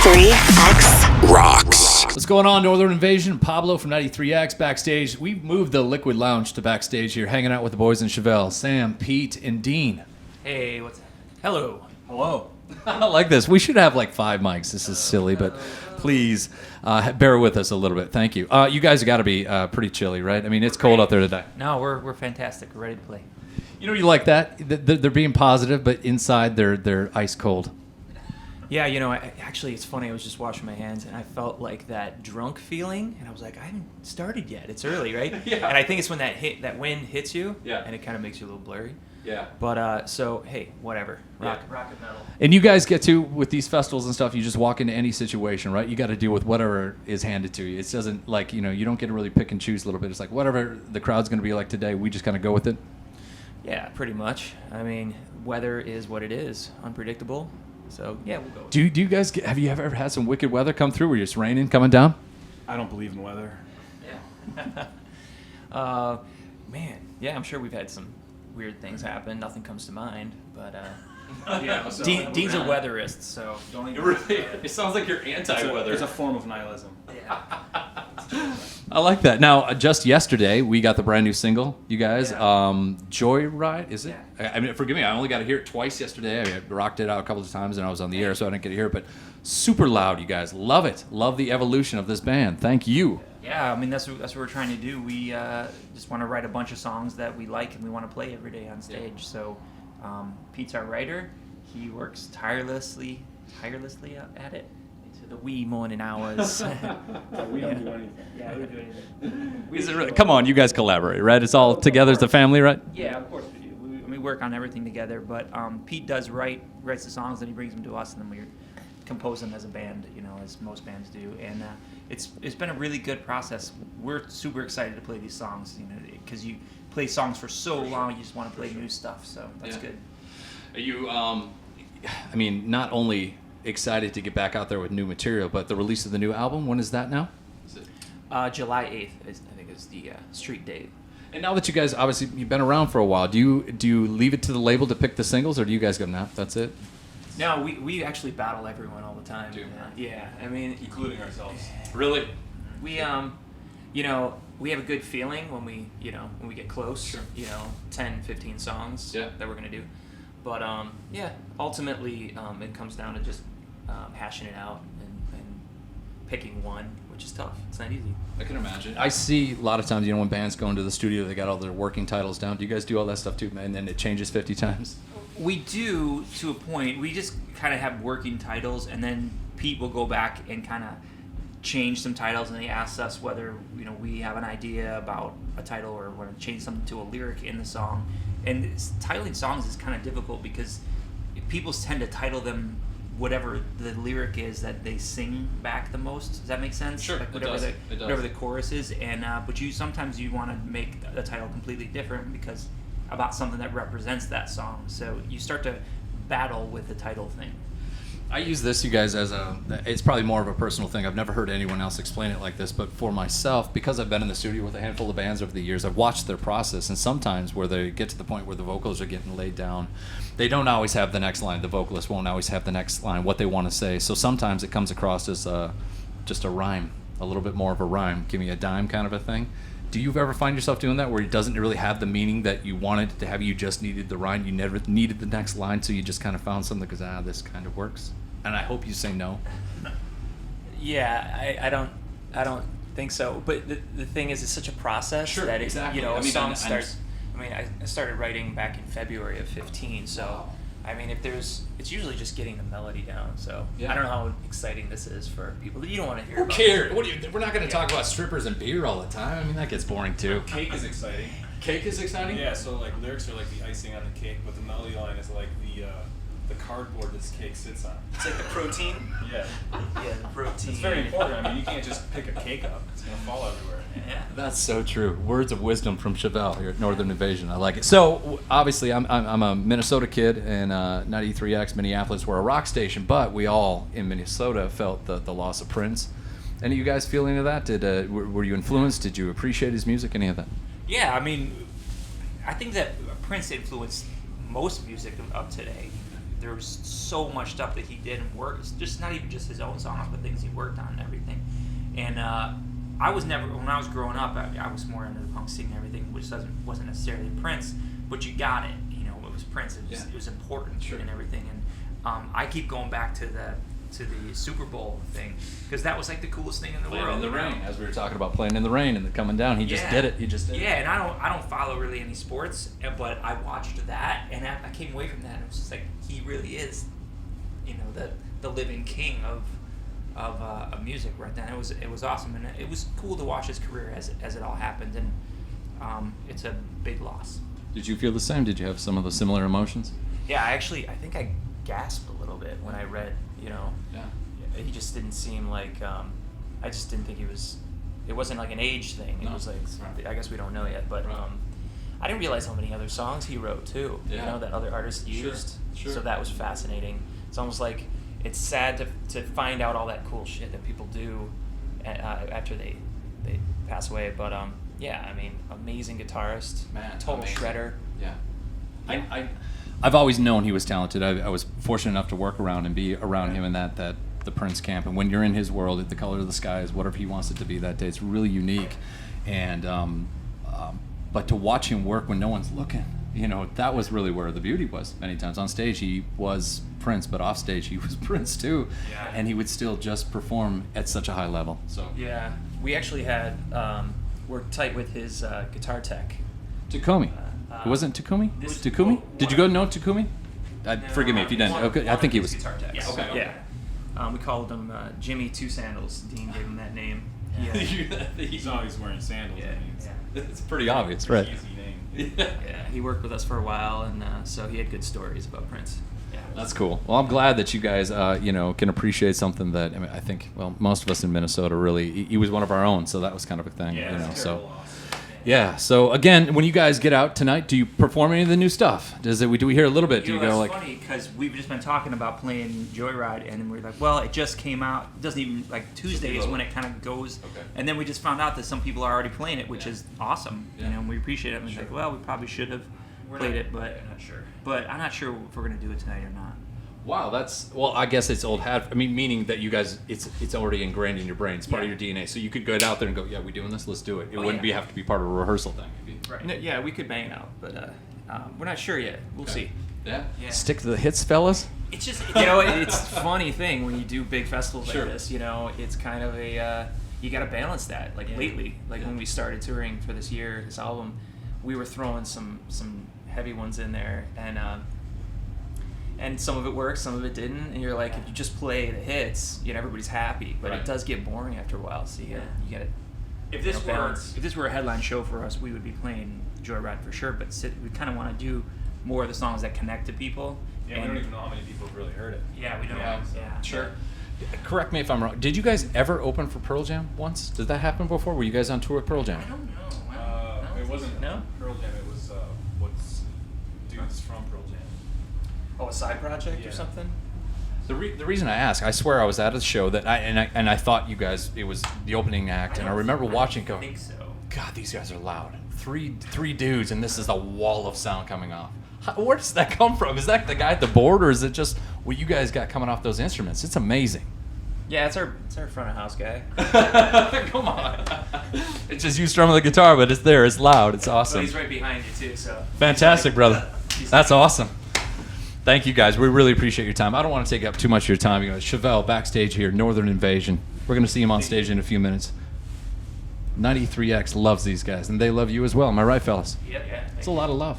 93X rocks. What's going on, Northern Invasion? Pablo from 93X Backstage. We've moved the Liquid Lounge to Backstage here, hanging out with the boys in Chevelle, Sam, Pete, and Dean. Hey, what's that? Hello. I like this. We should have like 5 mics. This is silly, but please bear with us a little bit. Thank you. You guys have got to be pretty chilly, right? I mean, it's cold out there today. No, we're fantastic. We're ready to play. You know, you like that? They're being positive, but inside they're ice cold. Yeah, you know, actually, it's funny. I was just washing my hands, and I felt like that drunk feeling, and I was like, I haven't started yet. It's early, right? Yeah. And I think it's when that wind hits you, Yeah. and it kind of makes you a little blurry. Yeah. But so hey, whatever. Rock and metal. And you guys get to, with these festivals and stuff, you just walk into any situation, right? You got to deal with whatever is handed to you. It doesn't, like, you know, you don't get to really pick and choose a little bit. It's like whatever the crowd's going to be like today, we just kind of go with it. Yeah, pretty much. I mean, weather is what it is, unpredictable. So yeah, we'll go. Do you guys have you ever had some wicked weather come through where it's raining coming down? I don't believe in weather. Yeah. Man, yeah, I'm sure we've had some weird things happen. Nothing comes to mind, but Yeah, so Dean's a weatherist, so don't even. It sounds like you're anti-weather. It's a form of nihilism. I like that. Now, just yesterday, we got the brand new single, you guys. Joyride, is it? Yeah. I mean, forgive me, I only got to hear it twice yesterday. I rocked it out a couple of times, and I was on the air, so I didn't get to hear it. But super loud, you guys. Love it. Love the evolution of this band. Thank you. Yeah, I mean that's what we're trying to do. We just want to write a bunch of songs that we like and we want to play every day on stage. Yeah. So Pete's our writer. He works tirelessly at it. To the wee morning hours. We don't do anything. Yeah, we don't do anything. Come on, you guys collaborate, right? It's all together as a family, right? Yeah, of course we do. We work on everything together, but Pete does writes the songs, then he brings them to us, and then we compose them as a band, you know, as most bands do. And it's been a really good process. We're super excited to play these songs, you know, because you play songs for so long, you just want to play new stuff. So that's good. Are you, I mean, not only excited to get back out there with new material, but the release of the new album, when is that now? July 8th, I think is the street date. And now that you guys, obviously, you've been around for a while, do you leave it to the label to pick the singles, or do you guys go, nah, that's it? No, we actually battle everyone all the time. Yeah, I mean, Including ourselves. Really? we you know, we have a good feeling when we get close. Sure. You know, 10, 15 songs that we're gonna do. But ultimately, it comes down to just hashing it out and picking one, which is tough. It's not easy. I can imagine. I see a lot of times, you know, when bands go into the studio, they got all their working titles down. Do you guys do all that stuff too, man? And then it changes 50 times? We do, to a point. We just kind of have working titles, and then Pete will go back and kind of change some titles, and he asks us whether, you know, we have an idea about a title or want to change something to a lyric in the song. And titling songs is kind of difficult because people tend to title them whatever the lyric is that they sing back the most. Does that make sense? Sure, like it does. Whatever the chorus is, and but sometimes you want to make the title completely different because about something that represents that song. So you start to battle with the title thing. I use this, you guys, it's probably more of a personal thing. I've never heard anyone else explain it like this, but for myself, because I've been in the studio with a handful of bands over the years, I've watched their process, and sometimes where they get to the point where the vocals are getting laid down, they don't always have the next line. The vocalist won't always have the next line, what they want to say. So sometimes it comes across as just a rhyme, a little bit more of a rhyme. Give me a dime kind of a thing. Do you ever find yourself doing that where it doesn't really have the meaning that you wanted it to have, you just needed the rhyme, you never needed the next line, so you just kind of found something because, this kind of works? And I hope you say no. Yeah, I don't think so. But the thing is, it's such a process that it, exactly. You know, I mean, a song starts. I mean, I started writing back in February of 15. So, I mean, it's usually just getting the melody down. So I don't know how exciting this is for people. You don't want to hear. Who cares? We're not going to talk about strippers and beer all the time. I mean, that gets boring too. Cake is exciting. Cake is exciting? Yeah, so like lyrics are like the icing on the cake, but the melody line is like the cardboard this cake sits on. It's like the protein. Yeah. Yeah, the protein. It's very important. I mean, you can't just pick a cake up. It's going to fall everywhere. Yeah. That's so true. Words of wisdom from Chevelle here at Northern Invasion. I like it. So obviously, I'm a Minnesota kid, and 93X Minneapolis, we're a rock station, but we all in Minnesota felt the loss of Prince. Any of you guys feel any of that? Were you influenced? Did you appreciate his music? Any of that? Yeah, I mean, I think that Prince influenced most music of today. there was so much stuff that he did and worked. It's just not even just his own songs, but things he worked on and everything. And I was never, when I was growing up, I was more into the punk scene and everything, which wasn't necessarily Prince, but you got it. You know, it was Prince. It was important and everything. And I keep going back to the Super Bowl thing, because that was like the coolest thing in the world. In the rain, as we were talking about playing in the rain and coming down, he just did it. He just did it. Yeah, and I don't follow really any sports, but I watched that, and I came away from that, and it was just like, he really is, you know, the living king of music right then. It was awesome, and it was cool to watch his career as it all happened, and it's a big loss. Did you feel the same? Did you have some of the similar emotions? Yeah, I think I gasped a little bit when I read, you know, he just didn't seem like, I just didn't think it wasn't like an age thing. It was like, I guess we don't know yet, but I didn't realize how many other songs he wrote too, you know, that other artists used. Sure. So that was fascinating. It's almost like, it's sad to find out all that cool shit that people do after they pass away, but yeah, I mean, amazing guitarist, Man, total amazing. shredder. Yeah. I've always known he was talented. I was fortunate enough to work around and be around him in that the Prince camp. And when you're in his world, the color of the sky is whatever he wants it to be that day. It's really unique. And but to watch him work when no one's looking, you know, that was really where the beauty was. Many times on stage he was Prince, but off stage he was Prince too. Yeah. And he would still just perform at such a high level. So Yeah, we actually had worked tight with his guitar tech. Takumi. It wasn't Takumi? this- Takumi? Did you go know Takumi? Forgive me if you didn't. One- Okay, I one think of he his was. guitar techs. Yeah. Okay. Yeah. We called him Jimmy Two Sandals. Dean gave him that name. He's always wearing sandals. Yeah, I mean, it's It's pretty obvious, a right? easy name. Yeah, he worked with us for a while, and so he had good stories about Prince. Yeah. That's cool. Well, I'm glad that you guys, you know, can appreciate something that I think, well, most of us in Minnesota really. He was one of our own, so that was kind of a thing, Yeah, you know. it's So, Terrible loss. yeah. So again, when you guys get out tonight, do you perform any of the new stuff? Do we hear a little bit? Do You you know, go that's like? funny because we've just been talking about playing Joyride, and we're like, well, it just came out. It doesn't even, like, Tuesday is when it kind of goes. Okay. And then we just found out that some people are already playing it, which is awesome. Yeah. You know, and we appreciate it. And we're Sure. like, well, we probably should have played it, but I'm not sure. but I'm not sure if we're gonna do it tonight or not. Wow, that's well. I guess it's old hat. I mean, meaning that you guys, it's already ingrained in your brain. It's part of Yeah. your DNA. So you could get out there and go, yeah, we doing this. Let's do it. It Oh, wouldn't yeah. be have to be part of a rehearsal thing. It'd be- Right. No, yeah, we could bang it out, but we're not sure yet. We'll Okay. see. Yeah. Yeah. Stick to the hits, fellas. It's just You know, it's a funny thing when you do big festivals Sure. like this. You know, it's kind of a you got to balance that. Like Yeah. lately, like Yeah. when we started touring for this year, this album, we were throwing some heavy ones in there, and some of it worked, some of it didn't. And you're like, if you just play the hits, you know, everybody's happy, but Right. it does get boring after a while. So you got to if this were balance. a headline show for us, we would be playing Joyride for sure. But we kind of want to do more of the songs that connect to people. Yeah, we don't even know how many people have really heard it. Yeah, we don't. Yeah. Yeah. Sure. Correct me if I'm wrong. Did you guys ever open for Pearl Jam once? Did that happen before? Were you guys on tour with Pearl Jam? I don't know. It wasn't No? Pearl Jam. It was what's dudes from Pearl Jam. Oh, a side project Yeah. or something. The reason I ask, I swear I was at a show that I thought you guys, it was the opening act, and I remember watching, I going, think so. God, these guys are loud. Three dudes, and this is a wall of sound coming off. Where does that come from? Is that the guy at the board, or is it just what you guys got coming off those instruments? It's amazing. Yeah, it's our front of house guy. Come on. It's just you strumming the guitar, but it's there. It's loud. It's So awesome. he's right behind you too. So Fantastic, brother. He's That's awesome. Thank you, guys. We really appreciate your time. I don't want to take up too much of your time. You know, Chevelle, Backstage here, Northern Invasion. We're going to see him on stage in a few minutes. 93X loves these guys, and they love you as well. Am I right, fellas? Yep. Yeah. It's a lot of love.